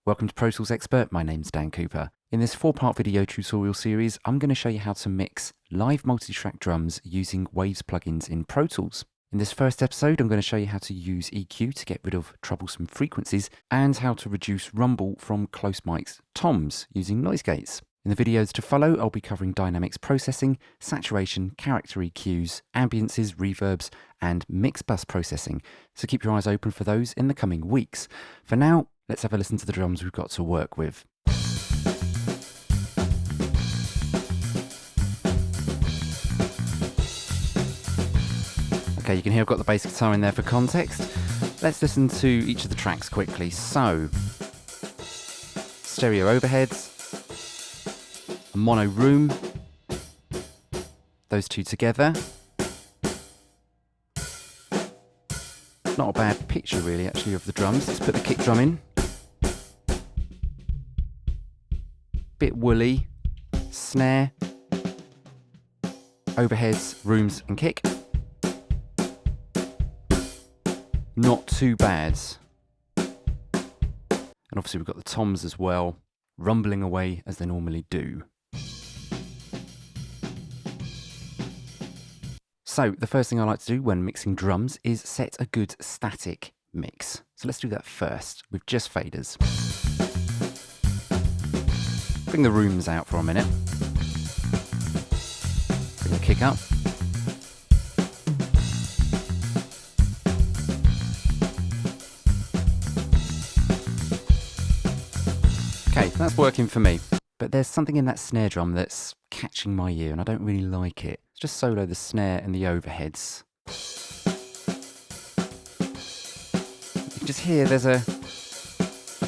Welcome to Pro Tools Expert, my name's Dan Cooper. In this 4-part video tutorial series, I'm going to show you how to mix live multi-track drums using Waves plugins in Pro Tools. In this first episode, I'm going to show you how to use EQ to get rid of troublesome frequencies and how to reduce rumble from close mics toms using noise gates. In the videos to follow, I'll be covering dynamics processing, saturation, character EQs, ambiances, reverbs, and mix bus processing. So keep your eyes open for those in the coming weeks. For now, let's have a listen to the drums we've got to work with. Okay, you can hear I've got the bass guitar in there for context. Let's listen to each of the tracks quickly. So, stereo overheads, a mono room, those two together. Not a bad picture really actually of the drums. Let's put the kick drum in. Bit woolly, snare, overheads, rooms and kick. Not too bad. And obviously we've got the toms as well, rumbling away as they normally do. So the first thing I like to do when mixing drums is set a good static mix. So let's do that first with just faders. Bring the rooms out for a minute. Bring the kick up. Okay, that's working for me. But there's something in that snare drum that's catching my ear and I don't really like it. Let's just solo the snare and the overheads. You can just hear there's a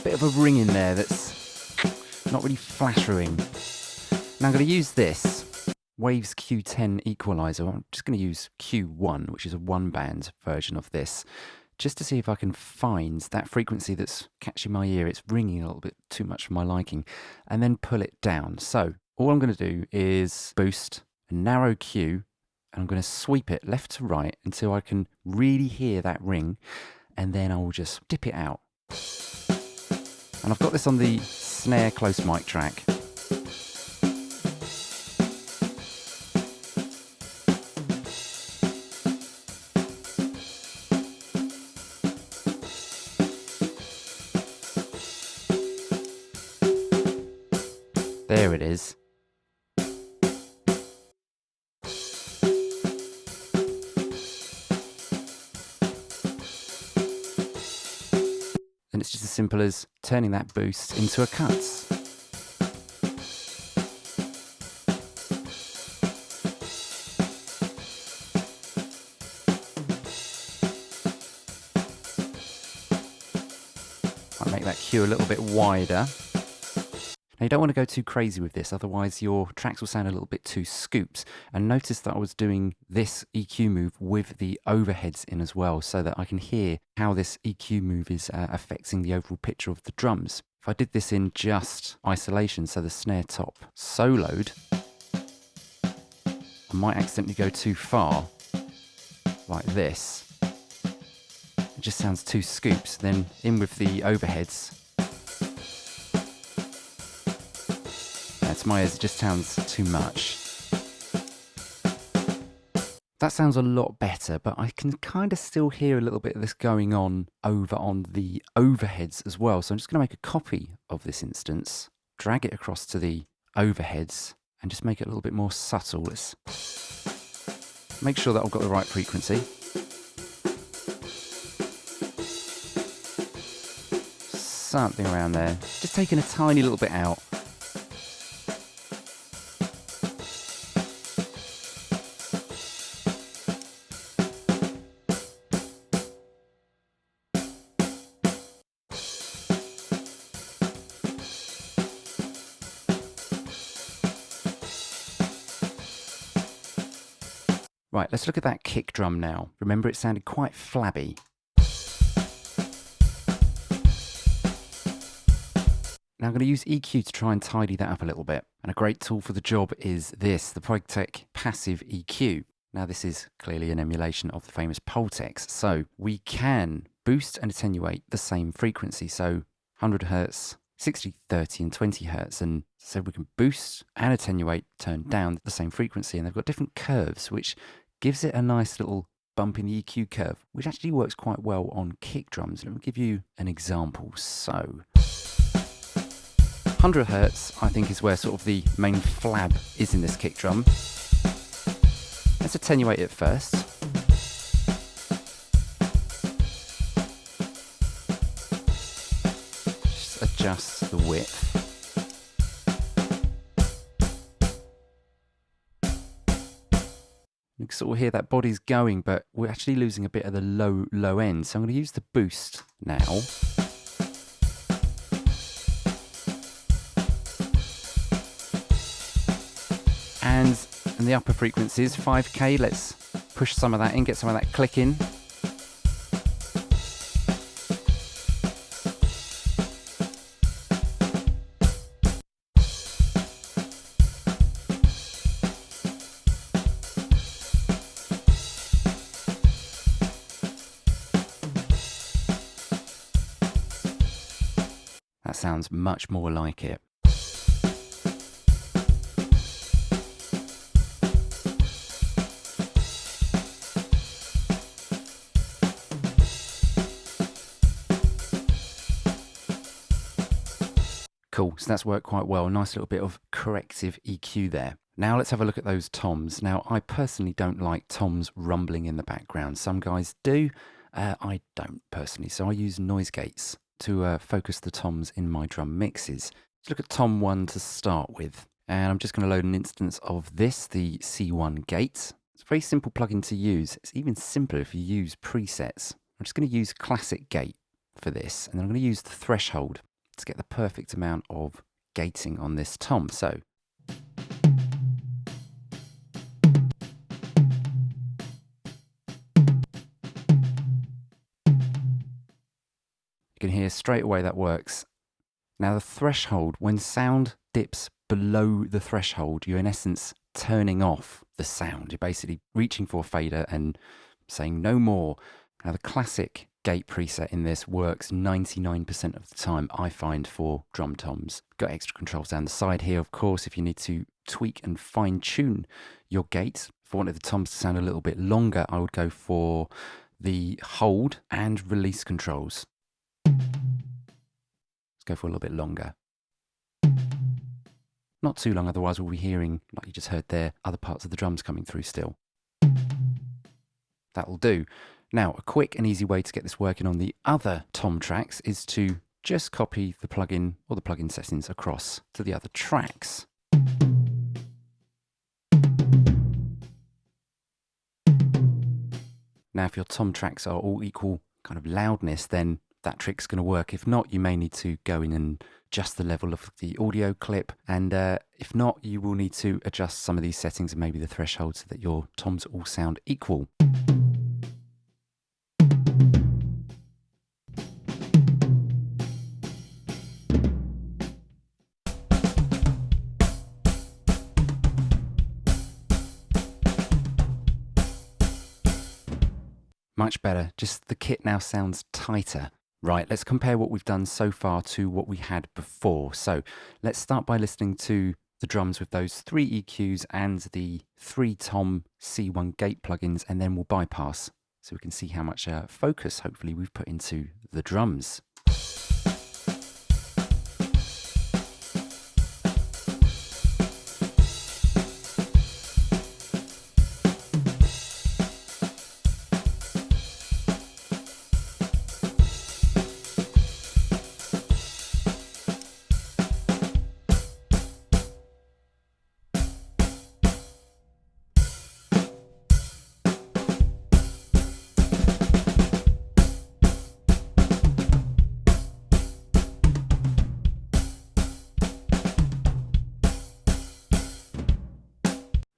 bit of a ring in there that's not really flattering. Now I'm going to use this Waves Q10 equalizer. I'm just going to use Q1, which is a one-band version of this, just to see if I can find that frequency that's catching my ear. It's ringing a little bit too much for my liking, and then pull it down. So all I'm going to do is boost a narrow Q, and I'm going to sweep it left to right until I can really hear that ring, and then I will just dip it out. And I've got this on the Snare close mic track. There it is. And it's just as simple as turning that boost into a cut. I'll make that cue a little bit wider. Now you don't want to go too crazy with this, otherwise your tracks will sound a little bit too scooped. And notice that I was doing this EQ move with the overheads in as well, so that I can hear how this EQ move is affecting the overall picture of the drums. If I did this in just isolation, so the snare top soloed, I might accidentally go too far, like this. It just sounds too scooped. Then in with the overheads. To my ears, it just sounds too much. That sounds a lot better, but I can kind of still hear a little bit of this going on over on the overheads as well. So I'm just going to make a copy of this instance, drag it across to the overheads, and just make it a little bit more subtle. Let's make sure that I've got the right frequency. Something around there. Just taking a tiny little bit out. Right, let's look at that kick drum now. Remember, it sounded quite flabby. Now I'm going to use EQ to try and tidy that up a little bit. And a great tool for the job is this, the Pultec Passive EQ. Now this is clearly an emulation of the famous Pultecs. So we can boost and attenuate the same frequency. So 100 Hz 60, 30 and 20 hertz, and so we can boost and attenuate, turn down the same frequency, and they've got different curves, which gives it a nice little bump in the EQ curve, which actually works quite well on kick drums. Let me give you an example. So 100 hertz, I think, is where sort of the main flab is in this kick drum. Let's attenuate it first. Just adjust the width. You can sort of hear that body's going, but we're actually losing a bit of the low end. So I'm going to use the boost now. And in the upper frequencies, 5K, let's push some of that in, get some of that click in. That sounds much more like it. Cool, so that's worked quite well. Nice little bit of corrective EQ there. Now let's have a look at those toms. Now, I personally don't like toms rumbling in the background. Some guys do. I don't personally, so I use noise gates to focus the toms in my drum mixes. Let's look at tom 1 to start with. And I'm just going to load an instance of this, the C1 gate. It's a very simple plugin to use. It's even simpler if you use presets. I'm just going to use classic gate for this, and then I'm going to use the threshold to get the perfect amount of gating on this tom. So you can hear straight away that works. Now the threshold, when sound dips below the threshold, you're in essence turning off the sound. You're basically reaching for a fader and saying no more. Now the classic gate preset in this works 99% of the time, I find, for drum toms. Got extra controls down the side here, of course, if you need to tweak and fine tune your gate. If I wanted the toms to sound a little bit longer, I would go for the hold and release controls. Let's go for a little bit longer. Not too long, otherwise we'll be hearing, like you just heard there, other parts of the drums coming through still. That'll do. Now, a quick and easy way to get this working on the other tom tracks is to just copy the plugin or the plugin settings across to the other tracks. Now, if your tom tracks are all equal kind of loudness, then that trick's going to work. If not, you may need to go in and adjust the level of the audio clip. And if not, you will need to adjust some of these settings and maybe the threshold so that your toms all sound equal. Much better. Just the kit now sounds tighter. Right, let's compare what we've done so far to what we had before. So let's start by listening to the drums with those 3 EQs and the 3 tom C1 gate plugins, and then we'll bypass so we can see how much focus hopefully we've put into the drums.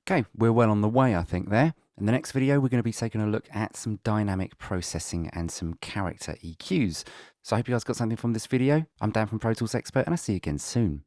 Okay, we're well on the way, I think, there. In the next video, we're going to be taking a look at some dynamic processing and some character EQs. So I hope you guys got something from this video. I'm Dan from Pro Tools Expert, and I'll see you again soon.